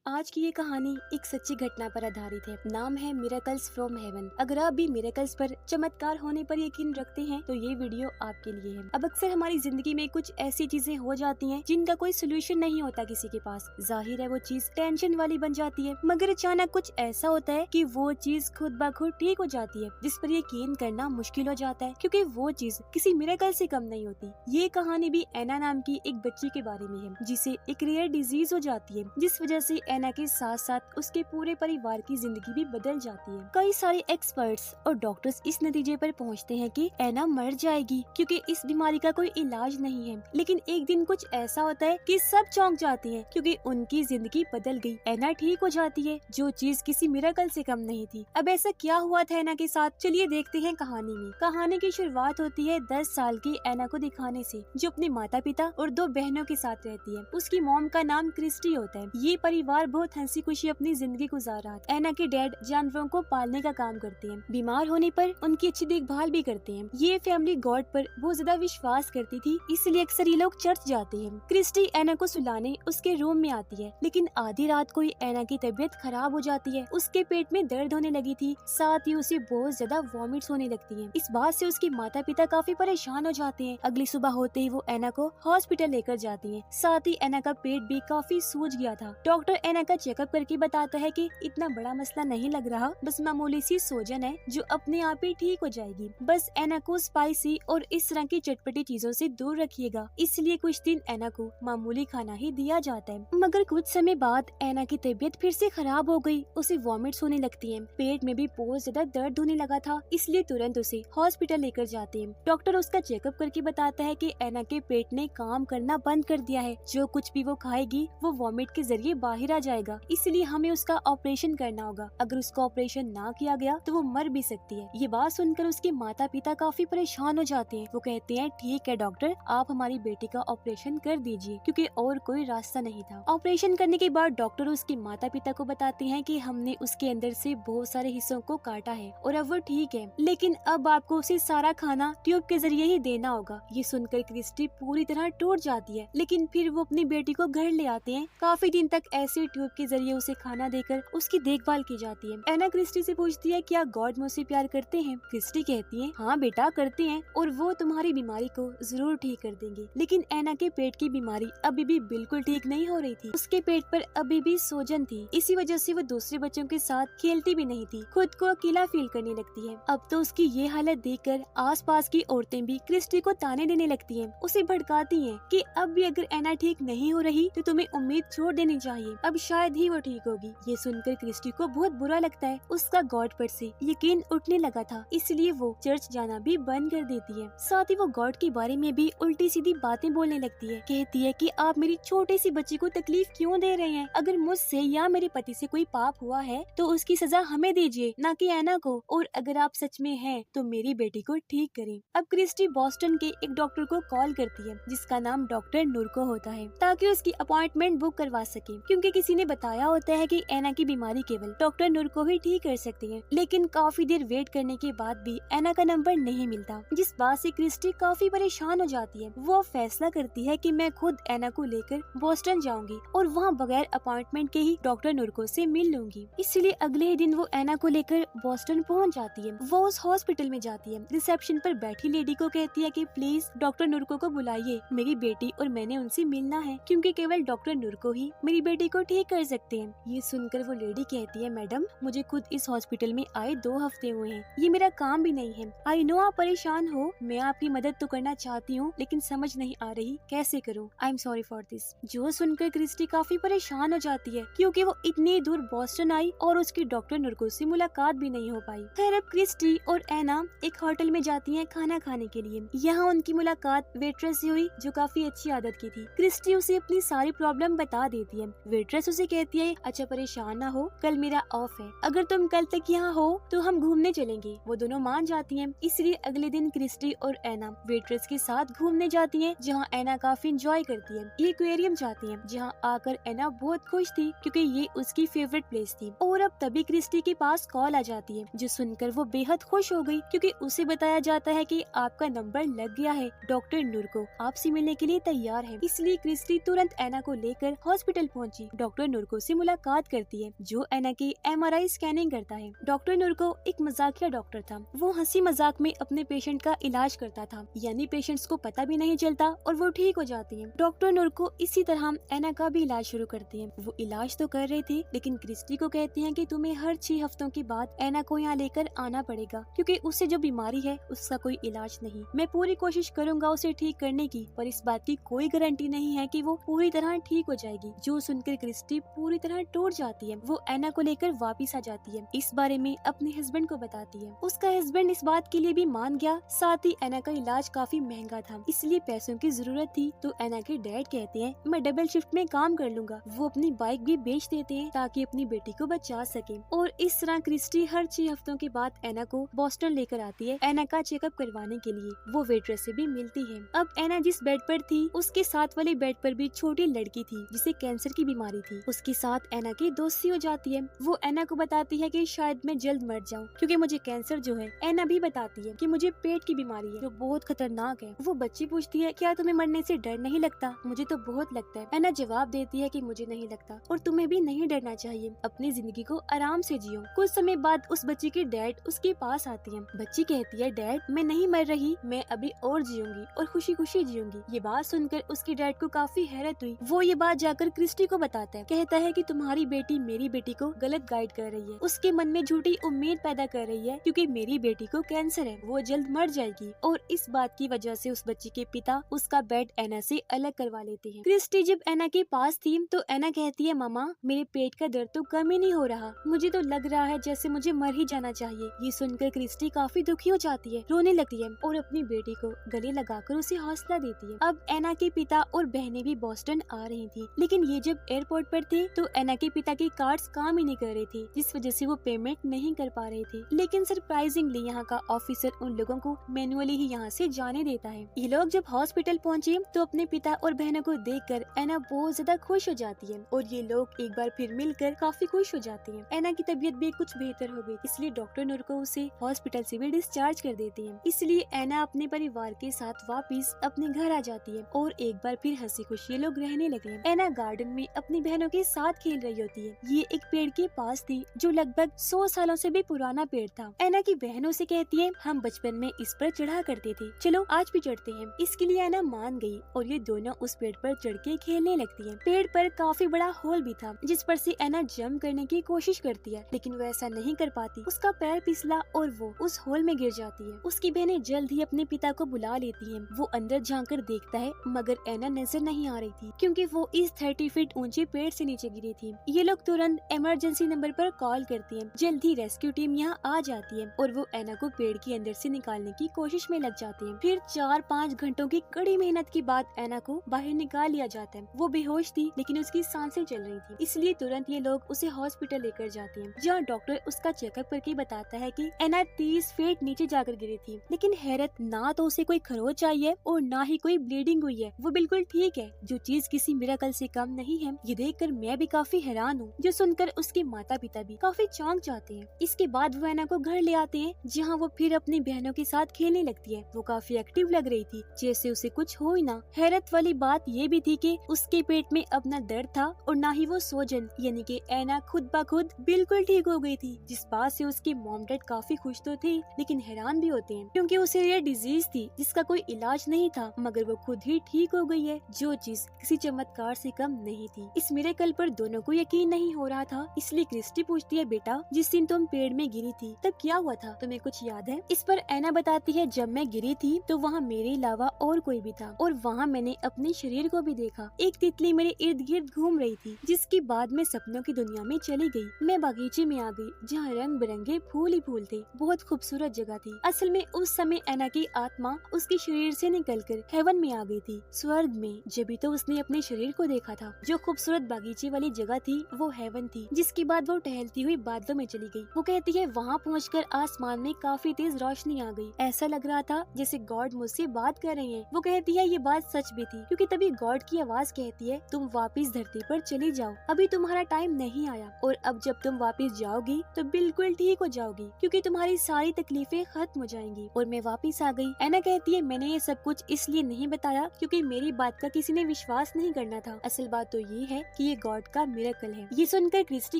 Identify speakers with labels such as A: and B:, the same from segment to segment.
A: आज की ये कहानी एक सच्ची घटना पर आधारित है। नाम है मिरेकल्स फ्रॉम हेवन। अगर आप भी मिरेकल्स पर, चमत्कार होने पर यकीन रखते हैं तो ये वीडियो आपके लिए है। अब अक्सर हमारी जिंदगी में कुछ ऐसी चीजें हो जाती हैं जिनका कोई सोल्यूशन नहीं होता किसी के पास। जाहिर है वो चीज टेंशन वाली बन जाती है, मगर अचानक कुछ ऐसा होता है कि वो चीज खुद ब खुद ठीक हो जाती है, जिस पर यकीन करना मुश्किल हो जाता है, क्योंकि वो चीज किसी मिरेकल से कम नहीं होती। ये कहानी भी एना नाम की एक बच्ची के बारे में है, जिसे एक रेयर डिजीज हो जाती है, जिस वजह से एना के साथ साथ उसके पूरे परिवार की जिंदगी भी बदल जाती है। कई सारे एक्सपर्ट्स और डॉक्टर्स इस नतीजे पर पहुंचते हैं कि एना मर जाएगी, क्योंकि इस बीमारी का कोई इलाज नहीं है। लेकिन एक दिन कुछ ऐसा होता है कि सब चौंक जाती हैं, क्योंकि उनकी जिंदगी बदल गई। एना ठीक हो जाती है, जो चीज किसी मिरेकल से कम नहीं थी। अब ऐसा क्या हुआ था एना के साथ, चलिए देखते हैं कहानी में। कहानी की शुरुआत होती है 10 साल की एना को दिखाने से, जो अपने माता पिता और 2 बहनों के साथ रहती है। उसकी मॉम का नाम क्रिस्टी होता है। ये परिवार बहुत हंसी खुशी अपनी जिंदगी गुजार रहा था। एना के डैड जानवरों को पालने का काम करते हैं, बीमार होने पर उनकी अच्छी देखभाल भी करते हैं। ये फैमिली गॉड पर बहुत ज्यादा विश्वास करती थी, इसलिए अक्सर ये लोग चर्च जाते हैं। क्रिस्टी एना को सुलाने उसके रूम में आती है, लेकिन आधी रात को एना की तबीयत खराब हो जाती है। उसके पेट में दर्द होने लगी थी, साथ ही उसे बहुत ज्यादा वॉमिट्स होने लगती है। इस बात से उसके माता पिता काफी परेशान हो जाते हैं। अगली सुबह होते ही वो एना को हॉस्पिटल लेकर जाती है। साथ ही एना का पेट भी काफी सूज गया था। डॉक्टर एना का चेकअप करके बताता है कि इतना बड़ा मसला नहीं लग रहा, बस मामूली सी सोजन है जो अपने आप ही ठीक हो जाएगी। बस एना को स्पाइसी और इस तरह की चटपटी चीजों से दूर रखिएगा। इसलिए कुछ दिन एना को मामूली खाना ही दिया जाता है। मगर कुछ समय बाद एना की तबीयत फिर से खराब हो गई। उसे वॉमिट्स होने लगती है, पेट में भी बहुत ज्यादा दर्द होने लगा था, इसलिए तुरंत उसे हॉस्पिटल लेकर जाते हैं। डॉक्टर उसका चेकअप करके बताता है कि एना के पेट ने काम करना बंद कर दिया है। जो कुछ भी वो खाएगी वो वॉमिट के जरिए बाहर आ जाएगा, इसलिए हमें उसका ऑपरेशन करना होगा। अगर उसका ऑपरेशन ना किया गया तो वो मर भी सकती है। ये बात सुनकर उसके माता पिता काफी परेशान हो जाते हैं। वो कहते हैं ठीक है डॉक्टर, आप हमारी बेटी का ऑपरेशन कर दीजिए, क्योंकि और कोई रास्ता नहीं था। ऑपरेशन करने के बाद डॉक्टर उसके माता पिता को बताते हैं कि हमने उसके अंदर से बहुत सारे हिस्सों को काटा है और अब वो ठीक है, लेकिन अब आपको उसे सारा खाना ट्यूब के जरिए ही देना होगा। ये सुनकर क्रिस्टी पूरी तरह टूट जाती है, लेकिन फिर वो अपनी बेटी को घर ले आते हैं। काफी दिन तक ऐसे ट्यूब के जरिए उसे खाना देकर उसकी देखभाल की जाती है। एना क्रिस्टी से पूछती है क्या गॉड मुझसे प्यार करते हैं। क्रिस्टी कहती है हाँ बेटा करते हैं, और वो तुम्हारी बीमारी को जरूर ठीक कर देंगे। लेकिन एना के पेट की बीमारी अभी भी बिल्कुल ठीक नहीं हो रही थी। उसके पेट पर अभी भी सोजन थी, इसी वजह से वो दूसरे बच्चों के साथ खेलती भी नहीं थी, खुद को अकेला फील करने लगती है। अब तो उसकी ये हालत देखकर आसपास की औरतें भी क्रिस्टी को ताने देने लगती हैं, उसे भड़काती हैं कि अब भी अगर एना ठीक नहीं हो रही तो तुम्हें उम्मीद छोड़ देनी चाहिए, अब शायद ही वो ठीक होगी। ये सुनकर क्रिस्टी को बहुत बुरा लगता है। उसका गॉड पर से यकीन उठने लगा था, इसलिए वो चर्च जाना भी बंद कर देती है। साथ ही वो गॉड के बारे में भी उल्टी सीधी बातें बोलने लगती है। कहती है कि आप मेरी छोटी सी बच्ची को तकलीफ क्यों दे रहे हैं। अगर मुझसे या मेरे पति से कोई पाप हुआ है तो उसकी सजा हमें दीजिए, ना कि एना को। और अगर आप सच में हैं तो मेरी बेटी को ठीक करें। अब क्रिस्टी बॉस्टन के एक डॉक्टर को कॉल करती है, जिसका नाम डॉक्टर नुरको होता है, ताकि उसकी अपॉइंटमेंट बुक करवा सके, क्योंकि किसी ने बताया होता है कि एना की बीमारी केवल डॉक्टर नुरको ही ठीक कर सकती है। लेकिन काफी देर वेट करने के बाद भी एना का नंबर नहीं मिलता, जिस बात से क्रिस्टी काफी परेशान हो जाती है। वो फैसला करती है कि मैं खुद एना को लेकर बोस्टन जाऊंगी और वहाँ बगैर अपॉइंटमेंट के ही डॉक्टर नुरको से मिल लूंगी। इसलिए अगले ही दिन वो एना को लेकर बोस्टन पहुँच जाती है। वो उस हॉस्पिटल में जाती है। रिसेप्शन पर बैठी लेडी को कहती है कि प्लीज डॉक्टर नुरको को बुलाइए, मेरी बेटी और मैंने उनसे मिलना है, क्योंकि केवल डॉक्टर नुरको ही मेरी बेटी को ठीक कर सकते हैं। ये सुनकर वो लेडी कहती है मैडम, मुझे खुद इस हॉस्पिटल में आए 2 हफ्ते हुए हैं, ये मेरा काम भी नहीं है। आई नो आप परेशान हो, मैं आपकी मदद तो करना चाहती हूँ, लेकिन समझ नहीं आ रही कैसे करूँ। I am sorry for this. जो सुनकर क्रिस्टी काफी परेशान हो जाती है, क्योंकि वो इतनी दूर बॉस्टन आई और उसकी डॉक्टर नुरको से मुलाकात भी नहीं हो पाई। खैर अब क्रिस्टी और एना एक होटल में जाती है खाना खाने के लिए। यहाँ उनकी मुलाकात वेट्रेस से हुई, जो काफी अच्छी आदत की थी। क्रिस्टी उसे अपनी सारी प्रॉब्लम बता देती है। वेट्रेस उसे कहती है अच्छा परेशान ना हो, कल मेरा ऑफ है, अगर तुम कल तक यहाँ हो तो हम घूमने चलेंगे। वो दोनों मान जाती हैं। इसलिए अगले दिन क्रिस्टी और एना वेट्रेस के साथ घूमने जाती हैं, जहाँ एना काफी एंजॉय करती है। ये एक्वेरियम जाती है, जहाँ आकर एना बहुत खुश थी, क्योंकि ये उसकी फेवरेट प्लेस थी। और अब तभी क्रिस्टी के पास कॉल आ जाती है, जो सुनकर वो बेहद खुश हो गई, क्योंकि उसे बताया जाता है कि आपका नंबर लग गया है, डॉक्टर नुरको आपसे मिलने के लिए तैयार है। इसलिए क्रिस्टी तुरंत एना को लेकर हॉस्पिटल पहुंची। डॉक्टर डॉक्टर नुरको से मुलाकात करती है, जो एना की MRI स्कैनिंग करता है। डॉक्टर नुरको एक मजाकिया डॉक्टर था। वो हंसी मजाक में अपने पेशेंट का इलाज करता था, यानी पेशेंट्स को पता भी नहीं चलता और वो ठीक हो जाती है। डॉक्टर नुरको इसी तरह एना का भी इलाज शुरू करती है। वो इलाज तो कर रही थी, लेकिन क्रिस्टी को कहती है कि तुम्हें हर 6 हफ्तों के बाद एना को यहाँ लेकर आना पड़ेगा, क्योंकि उससे जो बीमारी है उसका कोई इलाज नहीं। मैं पूरी कोशिश करूंगा उसे ठीक करने की, पर इस बात की कोई गारंटी नहीं है कि वो पूरी तरह ठीक हो जाएगी। जो सुनकर क्रिस्टी पूरी तरह टूट जाती है। वो एना को लेकर वापिस आ जाती है, इस बारे में अपने हस्बैंड को बताती है। उसका हस्बैंड इस बात के लिए भी मान गया। साथ ही एना का इलाज काफी महंगा था, इसलिए पैसों की जरूरत थी। तो एना के डैड कहते हैं मैं डबल शिफ्ट में काम कर लूंगा। वो अपनी बाइक भी बेच देते हैं ताकि अपनी बेटी को बचा सके। और इस तरह क्रिस्टी हर 6 हफ्तों के बाद एना को बोस्टन लेकर आती है एना का चेकअप करवाने के लिए। वो वेट्रेस से भी मिलती है। अब एना जिस बेड पर थी, उसके साथ वाले बेड पर भी छोटी लड़की थी जिसे कैंसर की बीमारी थी। उसके साथ एना की दोस्ती हो जाती है। वो एना को बताती है कि शायद मैं जल्द मर जाऊं क्योंकि मुझे कैंसर जो है। एना भी बताती है कि मुझे पेट की बीमारी है जो बहुत खतरनाक है। वो बच्ची पूछती है क्या तुम्हें मरने से डर नहीं लगता? मुझे तो बहुत लगता है। एना जवाब देती है कि मुझे नहीं लगता और तुम्हें भी नहीं डरना चाहिए। अपनी जिंदगी को आराम से जियो। कुछ समय बाद उस बच्ची के डैड उसके पास आती है। बच्ची कहती है डैड मैं नहीं मर रही, मैं अभी और जियूंगी और खुशी खुशी जियूंगी। ये बात सुनकर उसके डैड को काफी हैरत हुई। वो ये बात जाकर क्रिस्टी को बताता है। कहता है कि तुम्हारी बेटी मेरी बेटी को गलत गाइड कर रही है, उसके मन में झूठी उम्मीद पैदा कर रही है क्योंकि मेरी बेटी को कैंसर है, वो जल्द मर जाएगी। और इस बात की वजह से उस बच्ची के पिता उसका बेड एना से अलग करवा लेते हैं। क्रिस्टी जब एना के पास थी तो एना कहती है मामा मेरे पेट का दर्द तो कम ही नहीं हो रहा, मुझे तो लग रहा है जैसे मुझे मर ही जाना चाहिए। ये सुनकर क्रिस्टी काफी दुखी हो जाती है, रोने लगती है और अपनी बेटी को गले लगाकर उसे हौसला देती है। अब एना के पिता और बहनें भी बोस्टन आ रही थी, लेकिन ये जब एयरपोर्ट पर थे तो एना के पिता के कार्ड्स काम ही नहीं कर रहे थे, जिस वजह से वो पेमेंट नहीं कर पा रहे थे। लेकिन सरप्राइजिंगली यहाँ का ऑफिसर उन लोगों को मैनुअली ही यहाँ से जाने देता है। ये लोग जब हॉस्पिटल पहुँचे तो अपने पिता और बहनों को देखकर एना बहुत ज्यादा खुश हो जाती है और ये लोग एक बार फिर मिलकर काफी खुश हो जाते हैं। एना की तबीयत भी कुछ बेहतर हो गई, इसलिए डॉक्टर नुरको उसे हॉस्पिटल से भी डिस्चार्ज कर देते हैं। इसलिए एना अपने परिवार के साथ वापस अपने घर आ जाती है और एक बार फिर हंसी खुशी लोग रहने लगे हैं। एना गार्डन में अपनी बहनों के साथ खेल रही होती है। ये एक पेड़ के पास थी जो लगभग 100 सालों से भी पुराना पेड़ था। एना की बहनों से कहती है हम बचपन में इस पर चढ़ा करते थे, चलो आज भी चढ़ते हैं। इसके लिए एना मान गई और ये दोनों उस पेड़ पर चढ़ के खेलने लगती है। पेड़ पर काफी बड़ा होल भी था जिस पर से एना जंप करने की कोशिश करती है, लेकिन वो ऐसा नहीं कर पाती। उसका पैर फिसला और वो उस होल में गिर जाती है। उसकी बहनें जल्द ही अपने पिता को बुला लेती हैं। वो अंदर झांक कर देखता है मगर एना नजर नहीं आ रही थी क्योंकि वो इस 30 फीट ऊंचे पेड़ से नीचे गिरी थी। ये लोग तुरंत इमरजेंसी नंबर पर कॉल करती हैं। जल्द ही रेस्क्यू टीम यहाँ आ जाती है और वो एना को पेड़ के अंदर से निकालने की कोशिश में लग जाते हैं। फिर 4-5 घंटों की कड़ी मेहनत के बाद एना को बाहर निकाल लिया जाता है। वो बेहोश थी लेकिन उसकी सांसें चल रही थी, इसलिए तुरंत ये लोग उसे हॉस्पिटल लेकर जाते हैं, जहाँ डॉक्टर उसका चेकअप करके बताता है कि एना 30 फीट नीचे जाकर गिरी थी। लेकिन हैरत, ना तो उसे कोई खरोच आई है और ना ही कोई ब्लीडिंग हुई है। वो बिल्कुल ठीक है, जो चीज किसी मिरेकल से कम नहीं है। ये देखकर मैं भी काफी हैरान हूँ, जो सुनकर उसके माता पिता भी काफी चौंक जाते हैं। इसके बाद वो एना को घर ले आते हैं, जहाँ वो फिर अपनी बहनों के साथ खेलने लगती है। वो काफी एक्टिव लग रही थी, जैसे उसे कुछ हो ही ना। हैरत वाली बात ये भी थी कि उसके पेट में अब न दर्द था और ना ही वो सोजन, यानी कि एना खुद ब खुद बिल्कुल ठीक हो गई थी। जिस बात से उसके मॉम डैड काफी खुश तो थे, लेकिन हैरान भी होते हैं क्योंकि उसे ये डिजीज थी जिसका कोई इलाज नहीं था, मगर वो खुद ही ठीक हो गई है, जो चीज किसी चमत्कार से कम नहीं थी। इस मिरेकल पर दोनों को यकीन नहीं हो रहा था, इसलिए क्रिस्टी पूछती है बेटा जिस दिन तुम पेड़ में गिरी थी तब क्या हुआ था, तुम्हें कुछ याद है? इस पर एना बताती है जब मैं गिरी थी तो वहाँ मेरे अलावा और कोई भी था और वहाँ मैंने अपने शरीर को भी देखा। एक तितली मेरे इर्द गिर्द घूम रही थी, जिसकी बाद में सपनों की दुनिया में चली गई। मैं बागीचे में आ गई जहाँ रंग बिरंगे फूल ही फूल थे। बहुत खूबसूरत जगह थी। असल में उस समय एना की आत्मा उसके शरीर से निकलकर हेवन में आ गई थी, स्वर्ग में। जब भी तो उसने अपने शरीर को देखा था। जो खूबसूरत बागीचे वाली जगह थी वो हेवन थी। जिसके बाद वो टहलती हुई बादलों में चली गई। वो कहती है वहाँ पहुँचकर आसमान में काफी तेज रोशनी आ गई। ऐसा लग रहा था जैसे गॉड मुझसे बात कर रहे हैं। वो कहती है ये बात सच भी थी, क्योंकि तभी गॉड की आवाज कहती है तुम वापिस धरती पर चली जाओ, अभी तुम्हारा टाइम नहीं आया और अब जब तुम वापिस जाओगी तो बिल्कुल ठीक हो जाओगी, क्योंकि तुम्हारी सारी तकलीफें खत्म हो जाएंगी। और मैं वापिस आ गई। एना कहती है मैंने ये सब कुछ इसलिए नहीं बताया क्योंकि मेरी बात का किसी ने विश्वास नहीं करना था। असल बात तो ये है कि ये गॉड का मिरेकल है। ये सुनकर क्रिस्टी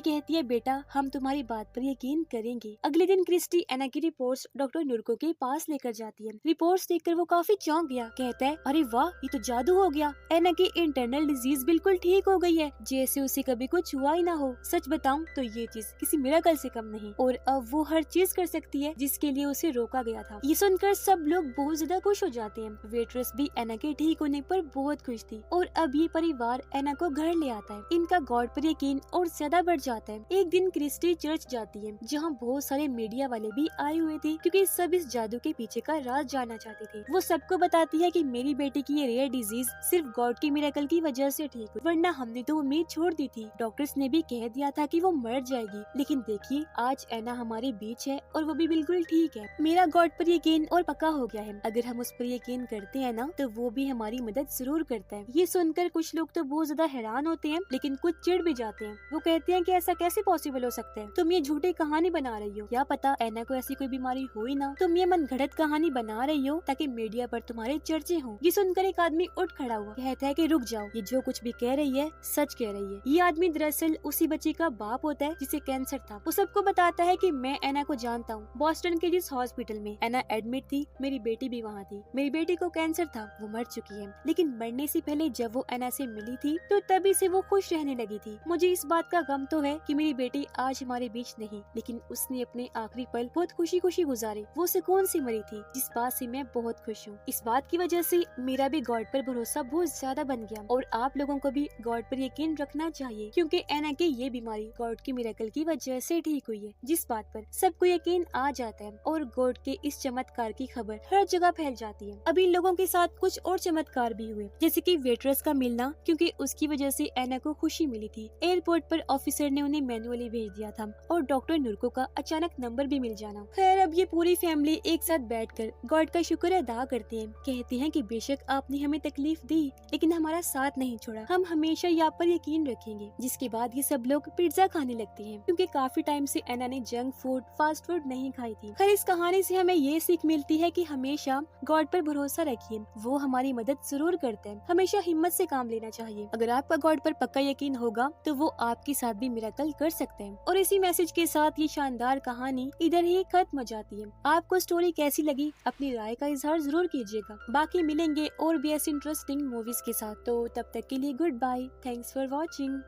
A: कहती है, बेटा हम तुम्हारी बात पर यकीन करेंगे। अगले दिन क्रिस्टी एना की रिपोर्ट्स डॉक्टर नुरको के पास लेकर जाती है। रिपोर्ट्स देखकर वो काफी चौंक गया। कहता है, अरे वाह, ये तो जादू हो गया। एना की इंटरनल डिजीज बिल्कुल ठीक हो गई है, जैसे उसे कभी कुछ हुआ ही ना हो। सच बताऊं तो ये चीज किसी मिरेकल से कम नहीं, और अब वो हर चीज कर सकती है जिसके लिए उसे रोका गया था। ये सुनकर सब लोग बहुत ज्यादा खुश हो जाते हैं। वेट्रेस भी एना के ठीक होने पर बहुत खुश थी, और अब ये परिवार एना को घर ले आता है। इनका गॉड पर यकीन और ज्यादा बढ़ जाता है। एक दिन क्रिस्टी चर्च जाती है, जहाँ बहुत सारे मीडिया वाले भी आए हुए थे, क्योंकि सब इस जादू के पीछे का राज जानना चाहते थे। वो सबको बताती है कि मेरी बेटी की ये रेयर डिजीज सिर्फ गॉड की मिरेकल की वजह से ठीक हुई, वरना हमने तो उम्मीद छोड़ दी थी। डॉक्टर्स ने भी कह दिया था कि वो मर जाएगी, लेकिन देखिए आज एना हमारे बीच है और वो भी बिल्कुल ठीक है। मेरा गॉड पर यकीन और पक्का हो गया है। अगर हम उस पर यकीन करते हैं ना, तो वो भी हमारी मदद जरूर करता है। ये सुनकर कुछ लोग तो बहुत ज्यादा हैरान होते हैं, लेकिन कुछ चिढ़ भी जाते हैं। वो कहते हैं कि ऐसा कैसे पॉसिबल हो सकता है, तुम ये झूठी कहानी बना रही हो। क्या पता एना को ऐसी कोई बीमारी हो ही ना, तुम ये मनगढ़ंत कहानी बना रही हो ताकि मीडिया पर तुम्हारे चर्चे हों। ये सुनकर एक आदमी उठ खड़ा हुआ, कहता है कि रुक जाओ, ये जो कुछ भी कह रही है सच कह रही है। ये आदमी दरअसल उसी बच्ची का बाप होता है जिसे कैंसर था। वो सबको बताता है कि मैं एना को जानता हूँ। बॉस्टन के जिस हॉस्पिटल में एना एडमिट थी, मेरी बेटी भी वहाँ थी। मेरी बेटी को कैंसर था, वो मर चुकी है, लेकिन मरने से पहले जब वो एना से मिली थी तो तभी से वो खुश रहने लगी थी। मुझे इस बात का गम तो है कि मेरी बेटी आज हमारे बीच नहीं, लेकिन उसने अपने आखिरी पल बहुत खुशी खुशी गुजारे। वो सुकून से मरी थी, जिस बात से मैं बहुत खुश हूँ। इस बात की वजह से मेरा भी गॉड पर भरोसा बहुत ज्यादा बन गया, और आप लोगों को भी गॉड पर यकीन रखना चाहिए, क्योंकि एना की ये बीमारी गॉड की मिरेकल की वजह से ठीक हुई है, जिस बात पर सबको यकीन आ जाता है, और गॉड के इस चमत्कार की खबर हर जगह फैल जाती है। अब इन लोगों के साथ कुछ और चमत्कार भी हुए, जैसे कि वेट्रेस का मिलना, क्योंकि उसकी वजह से एना को खुशी मिली थी। एयरपोर्ट पर ऑफिसर ने उन्हें मैनुअली भेज दिया था, और डॉक्टर नुरको का अचानक नंबर भी मिल जाना। खैर अब ये पूरी फैमिली एक साथ बैठकर गॉड का शुक्र अदा करते हैं। कहते हैं कि बेशक आपने हमें तकलीफ दी, लेकिन हमारा साथ नहीं छोड़ा, हम हमेशा यहाँ पर यकीन रखेंगे। जिसके बाद ये सब लोग पिज्जा खाने लगते हैं, क्योंकि काफी टाइम से एना ने जंक फूड फास्ट फूड नहीं खाई थी। खैर इस कहानी से हमें ये सीख मिलती है कि हमेशा गॉड पर भरोसा रखिए, वो हमारी मदद जरूर करते हैं। हमेशा हिम्मत से काम लेना चाहिए। अगर आपका गॉड पर पक्का यकीन होगा तो वो आपके साथ भी मिरेकल कर सकते हैं। और इसी मैसेज के साथ ये शानदार कहानी इधर ही खत्म हो जाती है। आपको स्टोरी कैसी लगी, अपनी राय का इजहार जरूर कीजिएगा। बाकी मिलेंगे और भी ऐसी इंटरेस्टिंग मूवीज के साथ, तो तब तक के लिए good bye. Thanks for watching.